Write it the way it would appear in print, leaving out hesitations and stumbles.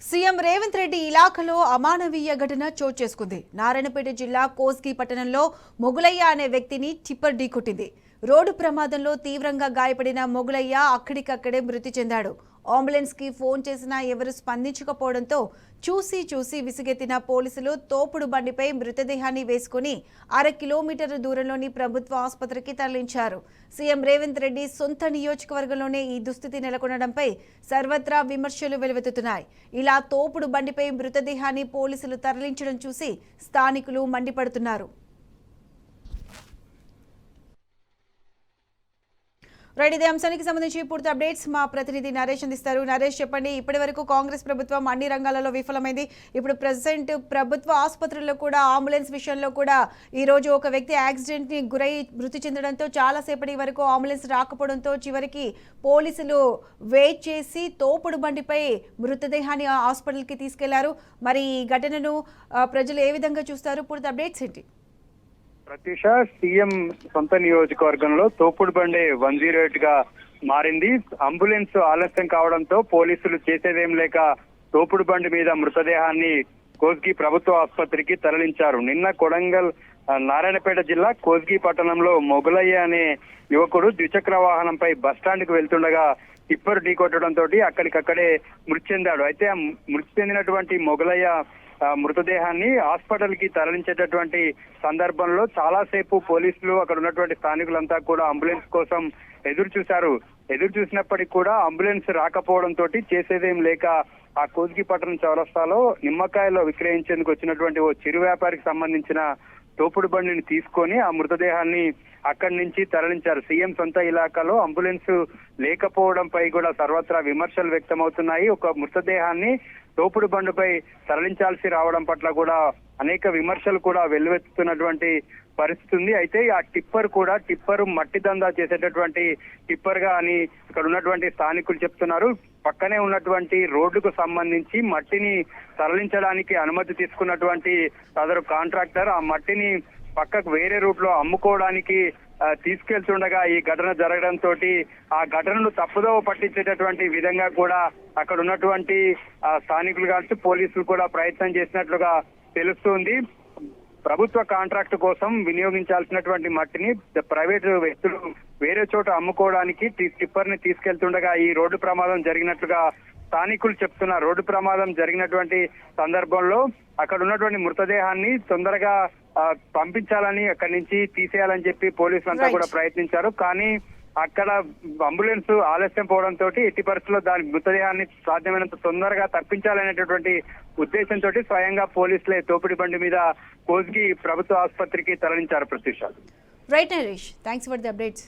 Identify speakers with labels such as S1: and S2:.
S1: CM Revanth Reddy ఇలాఖలో అమానవీయ ఘటన చోటు చేసుకుంది. నారాయణపేట జిల్లా కోస్గి పట్టణంలో మొగులయ్య అనే వ్యక్తిని టిప్పర్ ఢీకొట్టింది. రోడ్డు ప్రమాదంలో తీవ్రంగా గాయపడిన మొగులయ్య అక్కడికక్కడే మృతి చెందాడు. అంబులెన్స్ కి ఫోన్ చేసినా ఎవరు స్పందించకపోవడంతో చూసి విసిగెత్తిన పోలీసులు తోపుడు బండిపై మృతదేహాన్ని వేసుకుని 1/2 కిలోమీటర్ల దూరంలోని ప్రభుత్వ ఆసుపత్రికి తరలించారు. సీఎం రేవంత్ రెడ్డి సొంత నియోజకవర్గంలోనే ఈ దుస్థితి నెలకొనడంపై సర్వత్రా విమర్శలు వెలువెత్తుతున్నాయి. ఇలా తోపుడు బండిపై మృతదేహాన్ని పోలీసులు తరలించడం చూసి స్థానికులు మండిపడుతున్నారు. రైట్, ఇదే అంశానికి సంబంధించి పూర్తి అప్డేట్స్ మా ప్రతినిధి నరేష్ అందిస్తారు. నరేష్, చెప్పండి, ఇప్పటి వరకు కాంగ్రెస్ ప్రభుత్వం అన్ని రంగాలలో విఫలమైంది. ఇప్పుడు ప్రెసిడెంట్ ప్రభుత్వ ఆసుపత్రుల్లో కూడా అంబులెన్స్ విషయంలో కూడా ఈ రోజు ఒక వ్యక్తి యాక్సిడెంట్ ని గురై మృతి చెందడంతో చాలాసేపటి వరకు అంబులెన్స్ రాకపోవడంతో చివరికి పోలీసులు వెయిట్ చేసి తోపుడు బండిపై మృతదేహాన్ని హాస్పిటల్కి తీసుకెళ్లారు. మరి ఈ ఘటనను ప్రజలు ఏ విధంగా చూస్తారు? పూర్తి అప్డేట్స్ ఏంటి?
S2: ప్రత్యూష, సీఎం సొంత నియోజకవర్గంలో తోపుడు బండి 108 గా మారింది. అంబులెన్స్ ఆలస్యం కావడంతో పోలీసులు చేసేదేం లేక తోపుడు బండి మీద మృతదేహాన్ని కోస్గి ప్రభుత్వ ఆసుపత్రికి తరలించారు. నిన్న కొడంగల్ నారాయణపేట జిల్లా కోస్గి పట్టణంలో మొగులయ్య అనే యువకుడు ద్విచక్ర వాహనంపై బస్టాండ్ కు వెళ్తుండగా టిప్పర్ ఢీకొట్టడంతో అక్కడికక్కడే మృతి చెందాడు. అయితే ఆ మృతి చెందినటువంటి మొగులయ్య మృతదేహాన్ని హాస్పిటల్ కి తరలించేటటువంటి సందర్భంలో చాలాసేపు పోలీసులు, అక్కడ ఉన్నటువంటి స్థానికులంతా కూడా అంబులెన్స్ కోసం ఎదురు చూసినప్పటికీ కూడా అంబులెన్స్ రాకపోవడంతో చేసేదేం లేక ఆ కోస్గి పట్టణం చౌరస్తాలో నిమ్మకాయలో విక్రయించేందుకు వచ్చినటువంటి ఓ చిరు వ్యాపారికి సంబంధించిన తోపుడు బండిని తీసుకొని ఆ మృతదేహాన్ని అక్కడి నుంచి తరలించారు. సీఎం సొంత ఇలాకాలో అంబులెన్స్ లేకపోవడంపై కూడా సర్వత్రా విమర్శలు వ్యక్తమవుతున్నాయి. ఒక మృతదేహాన్ని తోపుడు బండిపై తరలించాల్సి రావడం పట్ల కూడా అనేక విమర్శలు కూడా వెల్లువెత్తుతున్నటువంటి పరిస్థితి ఉంది. అయితే ఆ టిప్పర్ మట్టి దందా చేసేటటువంటి టిప్పర్ గా అని ఇక్కడ ఉన్నటువంటి స్థానికులు చెప్తున్నారు. పక్కనే ఉన్నటువంటి రోడ్డుకు సంబంధించి మట్టిని తరలించడానికి అనుమతి తీసుకున్నటువంటి సదరు కాంట్రాక్టర్ ఆ మట్టిని పక్కకు వేరే రూట్ లో అమ్ముకోవడానికి తీసుకెళ్తుండగా ఈ ఘటన జరగడంతో ఆ ఘటనను తప్పుదోవ పట్టించేటటువంటి విధంగా కూడా అక్కడ ఉన్నటువంటి స్థానికులు కావచ్చు, పోలీసులు కూడా ప్రయత్నం చేసినట్లుగా తెలుస్తుంది. ప్రభుత్వ కాంట్రాక్ట్ కోసం వినియోగించాల్సినటువంటి మట్టిని ప్రైవేటు వ్యక్తులు వేరే చోట అమ్ముకోవడానికి టిప్పర్ ని తీసుకెళ్తుండగా ఈ రోడ్డు ప్రమాదం జరిగినట్లుగా స్థానికులు చెప్తున్నారు. రోడ్డు ప్రమాదం జరిగినటువంటి సందర్భంలో అక్కడ ఉన్నటువంటి మృతదేహాన్ని తొందరగా పంపించాలని, అక్కడి నుంచి తీసేయాలని చెప్పి పోలీసులంతా కూడా ప్రయత్నించారు. కానీ అక్కడ అంబులెన్స్ ఆలస్యం పోవడంతో ఎట్టి పరిస్థితుల్లో దాని మృతదేహాన్ని సాధ్యమైనంత తొందరగా తప్పించాలనేటటువంటి ఉద్దేశంతో స్వయంగా పోలీసులే తోపిడి బండి మీద కోస్గి ప్రభుత్వ ఆసుపత్రికి తరలించారు. Pratyusha.
S1: Right Naresh, thanks for the updates.